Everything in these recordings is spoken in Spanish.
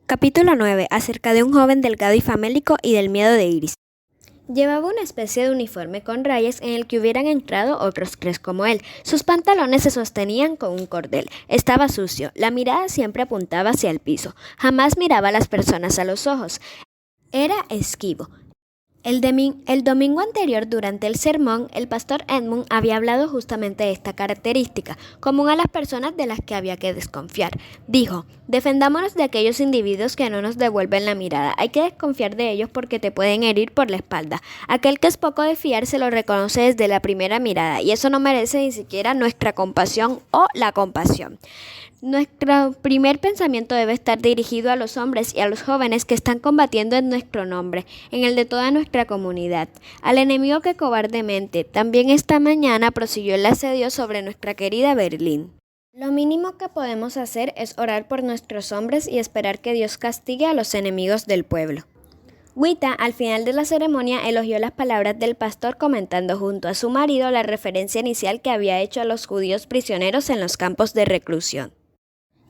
Capítulo 9. Acerca de un joven delgado y famélico y del miedo de Iris. Llevaba una especie de uniforme con rayas en el que hubieran entrado otros 3 como él. Sus pantalones se sostenían con un cordel. Estaba sucio. La mirada siempre apuntaba hacia el piso. Jamás miraba a las personas a los ojos. Era esquivo. El domingo anterior, durante el sermón, el pastor Edmund había hablado justamente de esta característica, común a las personas de las que había que desconfiar. Dijo: defendámonos de aquellos individuos que no nos devuelven la mirada. Hay que desconfiar de ellos porque te pueden herir por la espalda. Aquel que es poco de fiar se lo reconoce desde la primera mirada, y eso no merece ni siquiera nuestra compasión o la compasión. Nuestro primer pensamiento debe estar dirigido a los hombres y a los jóvenes que están combatiendo en nuestro nombre, en el de toda nuestra comunidad, al enemigo que cobardemente, también esta mañana, prosiguió el asedio sobre nuestra querida Berlín. Lo mínimo que podemos hacer es orar por nuestros hombres y esperar que Dios castigue a los enemigos del pueblo. Wita, al final de la ceremonia, elogió las palabras del pastor, comentando junto a su marido la referencia inicial que había hecho a los judíos prisioneros en los campos de reclusión.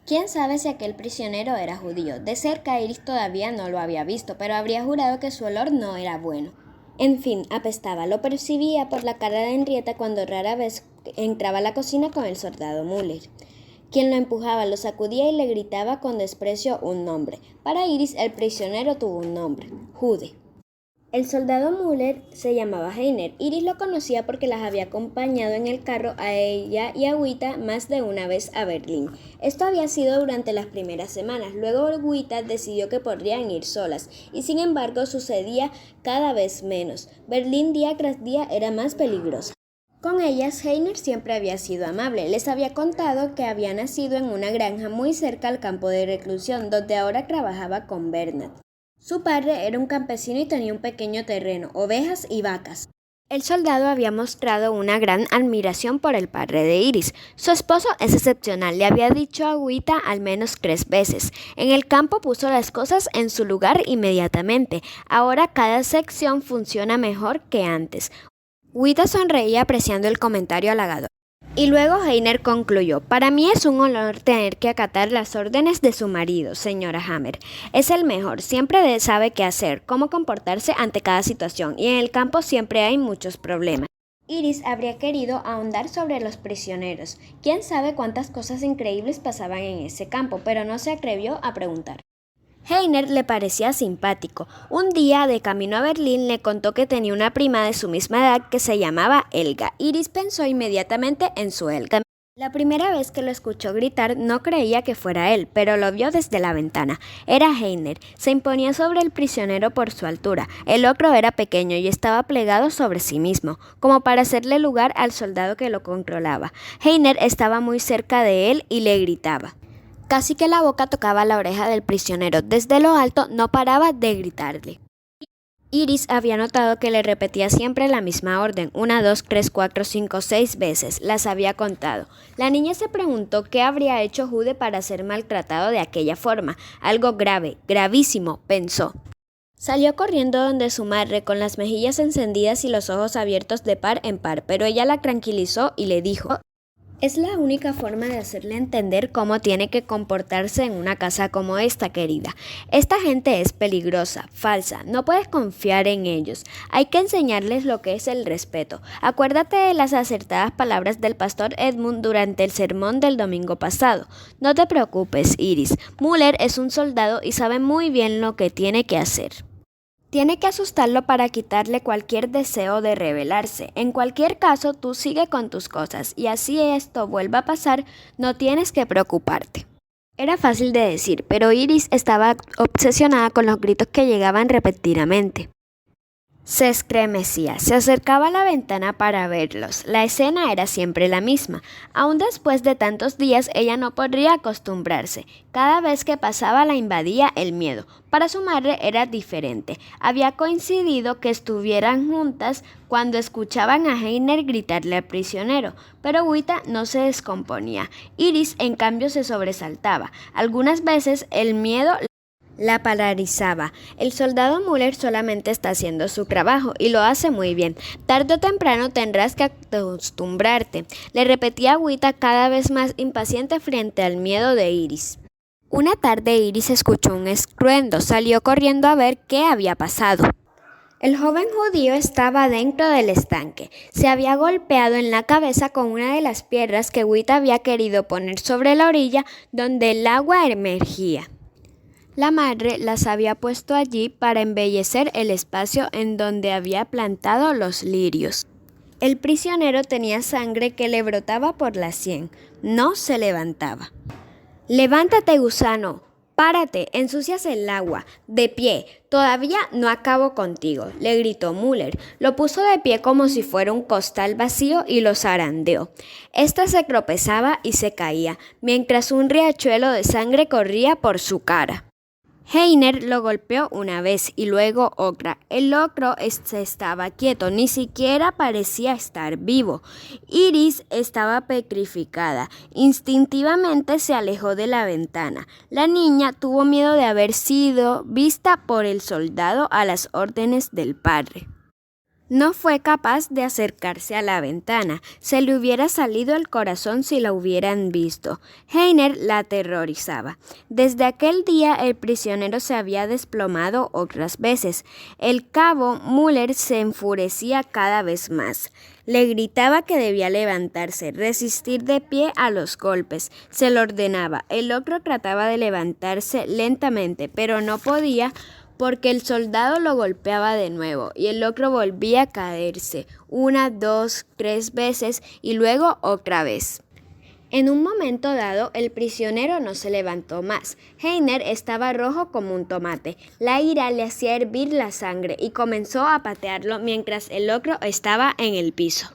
¿Quién sabe si aquel prisionero era judío? De cerca Iris todavía no lo había visto, pero habría jurado que su olor no era bueno. En fin, apestaba. Lo percibía por la cara de Henrietta cuando rara vez entraba a la cocina con el soldado Müller, quien lo empujaba, lo sacudía y le gritaba con desprecio un nombre. Para Iris el prisionero tuvo un nombre: Jude. El soldado Müller se llamaba Heiner. Iris lo conocía porque las había acompañado en el carro a ella y a Wita más de una vez a Berlín. Esto había sido durante las primeras semanas. Luego Wita decidió que podrían ir solas, y sin embargo sucedía cada vez menos. Berlín día tras día era más peligrosa. Con ellas, Heiner siempre había sido amable. Les había contado que había nacido en una granja muy cerca al campo de reclusión, donde ahora trabajaba con Bernard. Su padre era un campesino y tenía un pequeño terreno, ovejas y vacas. El soldado había mostrado una gran admiración por el padre de Iris. Su esposo es excepcional, le había dicho a Wita al menos 3 veces. En el campo puso las cosas en su lugar inmediatamente. Ahora cada sección funciona mejor que antes. Wita sonreía apreciando el comentario halagador. Y luego Heiner concluyó: para mí es un honor tener que acatar las órdenes de su marido, señora Hammer. Es el mejor, siempre sabe qué hacer, cómo comportarse ante cada situación, y en el campo siempre hay muchos problemas. Iris habría querido ahondar sobre los prisioneros. Quién sabe cuántas cosas increíbles pasaban en ese campo, pero no se atrevió a preguntar. Heiner le parecía simpático. Un día, de camino a Berlín, le contó que tenía una prima de su misma edad que se llamaba Helga. Iris pensó inmediatamente en su Helga. La primera vez que lo escuchó gritar no creía que fuera él, pero lo vio desde la ventana. Era Heiner. Se imponía sobre el prisionero por su altura. El otro era pequeño y estaba plegado sobre sí mismo, como para hacerle lugar al soldado que lo controlaba. Heiner estaba muy cerca de él y le gritaba. Casi que la boca tocaba la oreja del prisionero. Desde lo alto no paraba de gritarle. Iris había notado que le repetía siempre la misma orden, 1, 2, 3, 4, 5, 6 veces. Las había contado. La niña se preguntó qué habría hecho Jude para ser maltratado de aquella forma. Algo grave, gravísimo, pensó. Salió corriendo donde su madre, con las mejillas encendidas y los ojos abiertos de par en par, pero ella la tranquilizó y le dijo: es la única forma de hacerle entender cómo tiene que comportarse en una casa como esta, querida. Esta gente es peligrosa, falsa, no puedes confiar en ellos. Hay que enseñarles lo que es el respeto. Acuérdate de las acertadas palabras del pastor Edmund durante el sermón del domingo pasado. No te preocupes, Iris. Müller es un soldado y sabe muy bien lo que tiene que hacer. Tiene que asustarlo para quitarle cualquier deseo de rebelarse. En cualquier caso, tú sigue con tus cosas, y así esto vuelva a pasar, no tienes que preocuparte. Era fácil de decir, pero Iris estaba obsesionada con los gritos que llegaban repetidamente. Se estremecía, se acercaba a la ventana para verlos. La escena era siempre la misma. Aún después de tantos días, ella no podría acostumbrarse. Cada vez que pasaba la invadía el miedo. Para su madre era diferente. Había coincidido que estuvieran juntas cuando escuchaban a Heiner gritarle al prisionero, pero Wita no se descomponía. Iris, en cambio, se sobresaltaba. Algunas veces el miedo la paralizaba. El soldado Müller solamente está haciendo su trabajo y lo hace muy bien. Tarde o temprano tendrás que acostumbrarte, le repetía Wita cada vez más impaciente frente al miedo de Iris. Una tarde Iris escuchó un estruendo, salió corriendo a ver qué había pasado. El joven judío estaba dentro del estanque. Se había golpeado en la cabeza con una de las piedras que Wit había querido poner sobre la orilla donde el agua emergía. La madre las había puesto allí para embellecer el espacio en donde había plantado los lirios. El prisionero tenía sangre que le brotaba por la sien. No se levantaba. «Levántate, gusano. Párate, ensucias el agua. De pie, todavía no acabo contigo», le gritó Müller. Lo puso de pie como si fuera un costal vacío y lo zarandeó. Este se tropezaba y se caía, mientras un riachuelo de sangre corría por su cara. Heiner lo golpeó una vez y luego otra. El otro estaba quieto, ni siquiera parecía estar vivo. Iris estaba petrificada. Instintivamente se alejó de la ventana. La niña tuvo miedo de haber sido vista por el soldado a las órdenes del padre. No fue capaz de acercarse a la ventana. Se le hubiera salido el corazón si la hubieran visto. Heiner la aterrorizaba. Desde aquel día el prisionero se había desplomado otras veces. El cabo Müller se enfurecía cada vez más. Le gritaba que debía levantarse, resistir de pie a los golpes. Se lo ordenaba. El otro trataba de levantarse lentamente, pero no podía porque el soldado lo golpeaba de nuevo y el otro volvía a caerse 1, 2, 3 veces y luego otra vez. En un momento dado, el prisionero no se levantó más. Heiner estaba rojo como un tomate. La ira le hacía hervir la sangre y comenzó a patearlo mientras el otro estaba en el piso.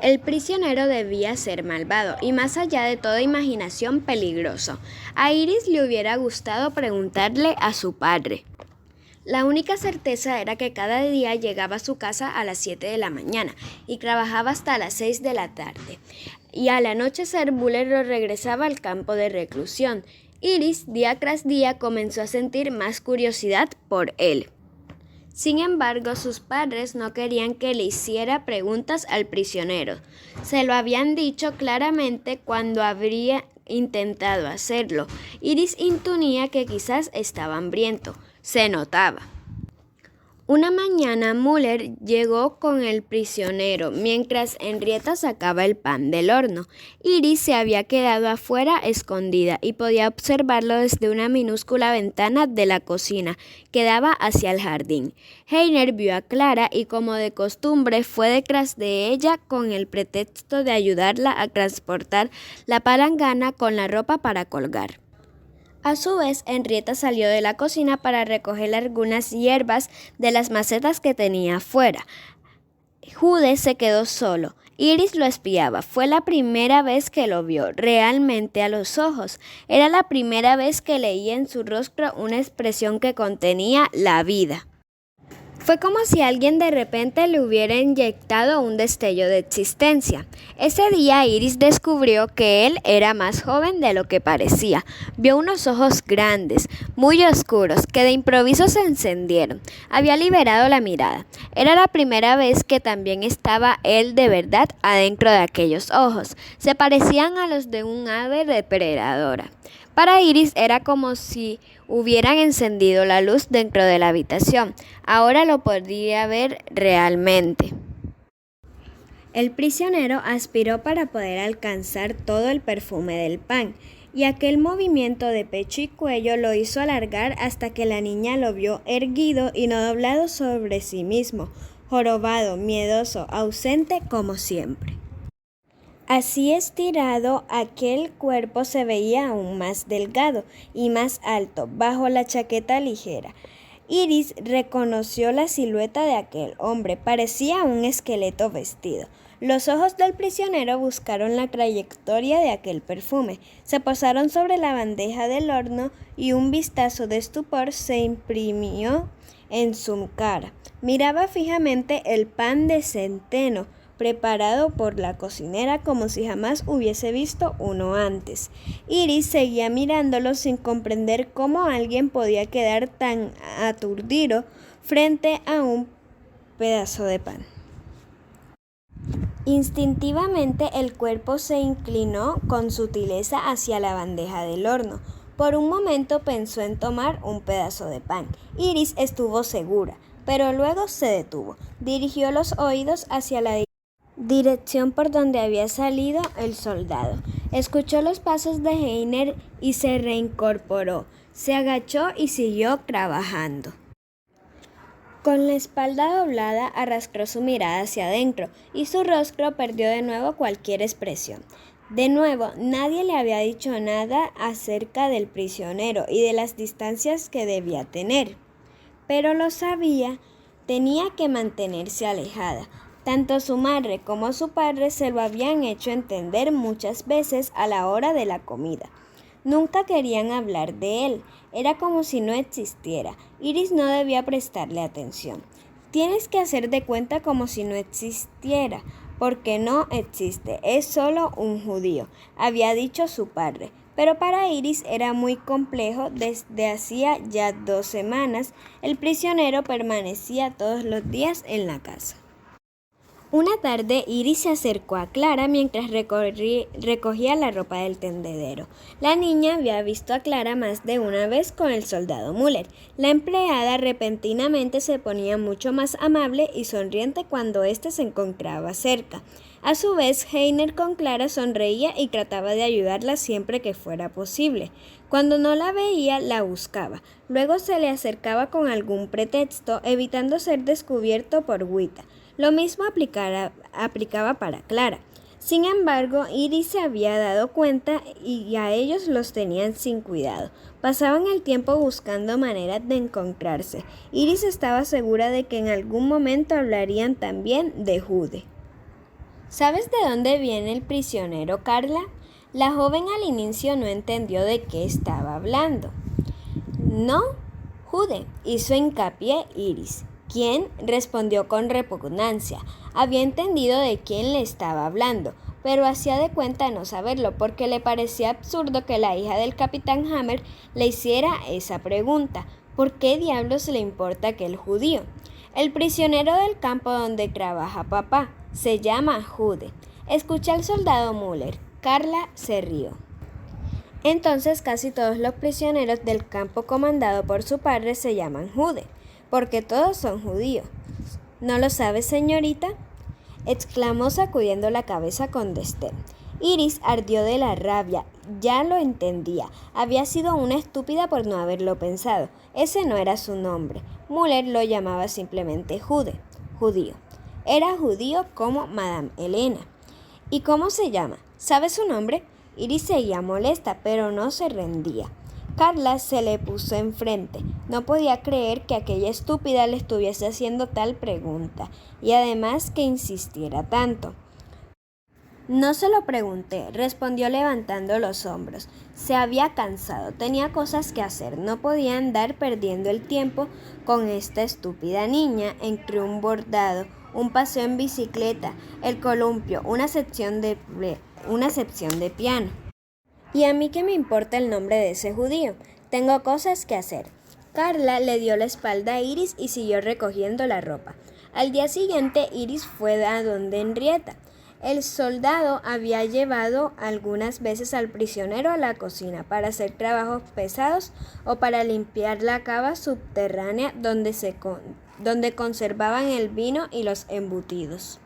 El prisionero debía ser malvado y más allá de toda imaginación peligroso. A Iris le hubiera gustado preguntarle a su padre. La única certeza era que cada día llegaba a su casa a las 7 de la mañana y trabajaba hasta las 6 de la tarde. Y al anochecer Müller lo regresaba al campo de reclusión. Iris, día tras día, comenzó a sentir más curiosidad por él. Sin embargo, sus padres no querían que le hiciera preguntas al prisionero. Se lo habían dicho claramente cuando habría intentado hacerlo. Iris intuía que quizás estaba hambriento. Se notaba. Una mañana Müller llegó con el prisionero mientras Henrietta sacaba el pan del horno. Iris se había quedado afuera escondida y podía observarlo desde una minúscula ventana de la cocina que daba hacia el jardín. Heiner vio a Clara y como de costumbre fue detrás de ella con el pretexto de ayudarla a transportar la palangana con la ropa para colgar. A su vez, Henrietta salió de la cocina para recoger algunas hierbas de las macetas que tenía afuera. Jude se quedó solo. Iris lo espiaba. Fue la primera vez que lo vio realmente a los ojos. Era la primera vez que leía en su rostro una expresión que contenía la vida. Fue como si alguien de repente le hubiera inyectado un destello de existencia. Ese día Iris descubrió que él era más joven de lo que parecía. Vio unos ojos grandes, muy oscuros, que de improviso se encendieron. Había liberado la mirada. Era la primera vez que también estaba él de verdad adentro de aquellos ojos. Se parecían a los de un ave depredadora. Para Iris era como si hubieran encendido la luz dentro de la habitación. Ahora lo podía ver realmente. El prisionero aspiró para poder alcanzar todo el perfume del pan, y aquel movimiento de pecho y cuello lo hizo alargar hasta que la niña lo vio erguido y no doblado sobre sí mismo, jorobado, miedoso, ausente como siempre. Así estirado, aquel cuerpo se veía aún más delgado y más alto, bajo la chaqueta ligera. Iris reconoció la silueta de aquel hombre, parecía un esqueleto vestido. Los ojos del prisionero buscaron la trayectoria de aquel perfume, se posaron sobre la bandeja del horno y un vistazo de estupor se imprimió en su cara. Miraba fijamente el pan de centeno, preparado por la cocinera como si jamás hubiese visto uno antes. Iris seguía mirándolo sin comprender cómo alguien podía quedar tan aturdido frente a un pedazo de pan. Instintivamente el cuerpo se inclinó con sutileza hacia la bandeja del horno. Por un momento pensó en tomar un pedazo de pan. Iris estuvo segura, pero luego se detuvo. Dirigió los oídos hacia la dirección por donde había salido el soldado. Escuchó los pasos de Heiner y se reincorporó. Se agachó y siguió trabajando. Con la espalda doblada, arrastró su mirada hacia adentro y su rostro perdió de nuevo cualquier expresión. De nuevo, nadie le había dicho nada acerca del prisionero y de las distancias que debía tener. Pero lo sabía, tenía que mantenerse alejada. Tanto su madre como su padre se lo habían hecho entender muchas veces a la hora de la comida. Nunca querían hablar de él, era como si no existiera. Iris no debía prestarle atención. Tienes que hacer de cuenta como si no existiera, porque no existe, es solo un judío, había dicho su padre. Pero para Iris era muy complejo. Desde hacía ya 2 semanas, el prisionero permanecía todos los días en la casa. Una tarde, Iris se acercó a Clara mientras recogía la ropa del tendedero. La niña había visto a Clara más de una vez con el soldado Müller. La empleada repentinamente se ponía mucho más amable y sonriente cuando éste se encontraba cerca. A su vez, Heiner con Clara sonreía y trataba de ayudarla siempre que fuera posible. Cuando no la veía, la buscaba. Luego se le acercaba con algún pretexto, evitando ser descubierto por Wita. Lo mismo aplicaba para Clara. Sin embargo, Iris se había dado cuenta y a ellos los tenían sin cuidado. Pasaban el tiempo buscando maneras de encontrarse. Iris estaba segura de que en algún momento hablarían también de Jude. ¿Sabes de dónde viene el prisionero, Carla? La joven al inicio no entendió de qué estaba hablando. No, Jude, hizo hincapié Iris. ¿Quién? Respondió con repugnancia. Había entendido de quién le estaba hablando, pero hacía de cuenta no saberlo porque le parecía absurdo que la hija del capitán Hammer le hiciera esa pregunta. ¿Por qué diablos le importa aquel judío? El prisionero del campo donde trabaja papá. Se llama Jude. Escuché al soldado Müller. Carla se rió. Entonces casi todos los prisioneros del campo comandado por su padre se llaman Jude, porque todos son judíos. ¿No lo sabe, señorita?, exclamó sacudiendo la cabeza con desdén. Iris ardió de la rabia. Ya lo entendía. Había sido una estúpida por no haberlo pensado. Ese no era su nombre. Müller lo llamaba simplemente Jude, judío. Era judío como Madame Helena. ¿Y cómo se llama? ¿Sabe su nombre? Iris seguía molesta, pero no se rendía. Carla se le puso enfrente. No podía creer que aquella estúpida le estuviese haciendo tal pregunta, y además que insistiera tanto. No se lo pregunté, respondió levantando los hombros. Se había cansado, tenía cosas que hacer, no podía andar perdiendo el tiempo con esta estúpida niña entre un bordado, un paseo en bicicleta, el columpio, una sección de piano. ¿Y a mí qué me importa el nombre de ese judío? Tengo cosas que hacer. Carla le dio la espalda a Iris y siguió recogiendo la ropa. Al día siguiente, Iris fue a donde Henrietta. El soldado había llevado algunas veces al prisionero a la cocina para hacer trabajos pesados o para limpiar la cava subterránea donde conservaban el vino y los embutidos.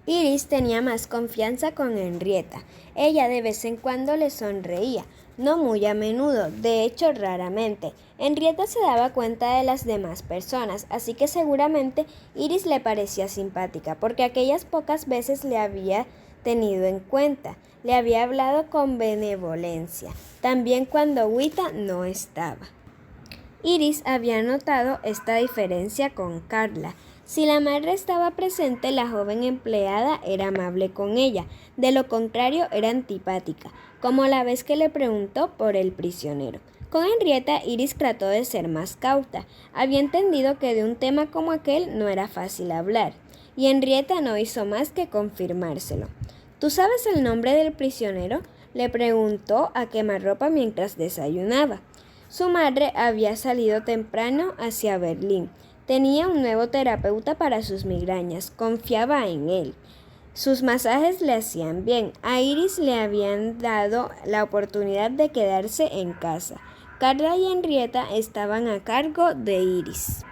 Iris tenía más confianza con Henrietta. Ella de vez en cuando le sonreía, no muy a menudo, de hecho raramente. Henrietta se daba cuenta de las demás personas, así que seguramente Iris le parecía simpática, porque aquellas pocas veces le había tenido en cuenta, le había hablado con benevolencia, también cuando Wita no estaba. Iris había notado esta diferencia con Carla. Si la madre estaba presente, la joven empleada era amable con ella, de lo contrario era antipática, como la vez que le preguntó por el prisionero. Con Henrietta, Iris trató de ser más cauta. Había entendido que de un tema como aquel no era fácil hablar, y Henrietta no hizo más que confirmárselo. ¿Tú sabes el nombre del prisionero?, le preguntó a quemarropa mientras desayunaba. Su madre había salido temprano hacia Berlín. Tenía un nuevo terapeuta para sus migrañas. Confiaba en él. Sus masajes le hacían bien. A Iris le habían dado la oportunidad de quedarse en casa. Carla y Henrietta estaban a cargo de Iris.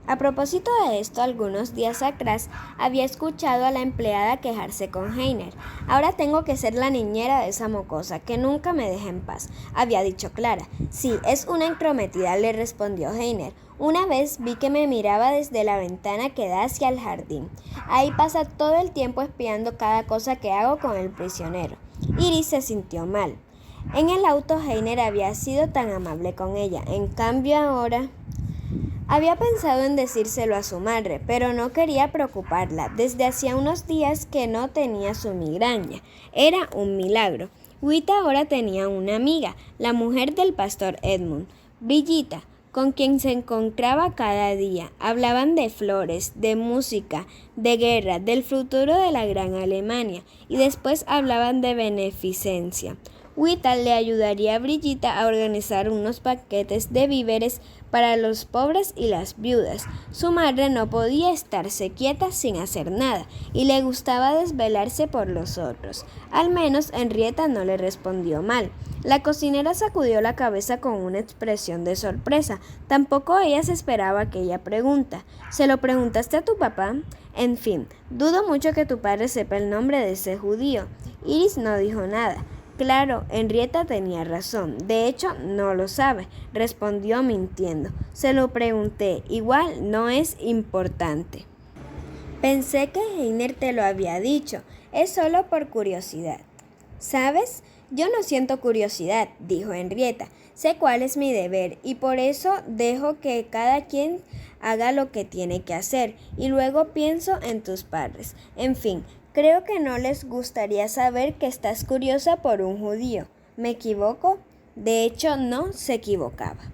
A propósito de esto, algunos días atrás había escuchado a la empleada quejarse con Heiner. Ahora tengo que ser la niñera de esa mocosa, que nunca me deja en paz, había dicho Clara. Sí, es una entrometida, le respondió Heiner. Una vez vi que me miraba desde la ventana que da hacia el jardín. Ahí pasa todo el tiempo espiando cada cosa que hago con el prisionero. Iris se sintió mal. En el auto Heiner había sido tan amable con ella. En cambio ahora... Había pensado en decírselo a su madre, pero no quería preocuparla. Desde hacía unos días que no tenía su migraña. Era un milagro. Wita ahora tenía una amiga, la mujer del pastor Edmund, Brigita, con quien se encontraba cada día. Hablaban de flores, de música, de guerra, del futuro de la gran Alemania, y después hablaban de beneficencia. Wita le ayudaría a Brigita a organizar unos paquetes de víveres para los pobres y las viudas. Su madre no podía estarse quieta sin hacer nada y le gustaba desvelarse por los otros. Al menos Henrietta no le respondió mal. La cocinera sacudió la cabeza con una expresión de sorpresa. Tampoco ella se esperaba aquella pregunta. ¿Se lo preguntaste a tu papá? En fin, dudo mucho que tu padre sepa el nombre de ese judío. Iris no dijo nada. Claro, Henrietta tenía razón. De hecho, no lo sabe, respondió mintiendo. Se lo pregunté. Igual no es importante. Pensé que Heiner te lo había dicho. Es solo por curiosidad. ¿Sabes? Yo no siento curiosidad, dijo Henrietta. Sé cuál es mi deber y por eso dejo que cada quien haga lo que tiene que hacer y luego pienso en tus padres. En fin, creo que no les gustaría saber que estás curiosa por un judío. ¿Me equivoco? De hecho, no se equivocaba.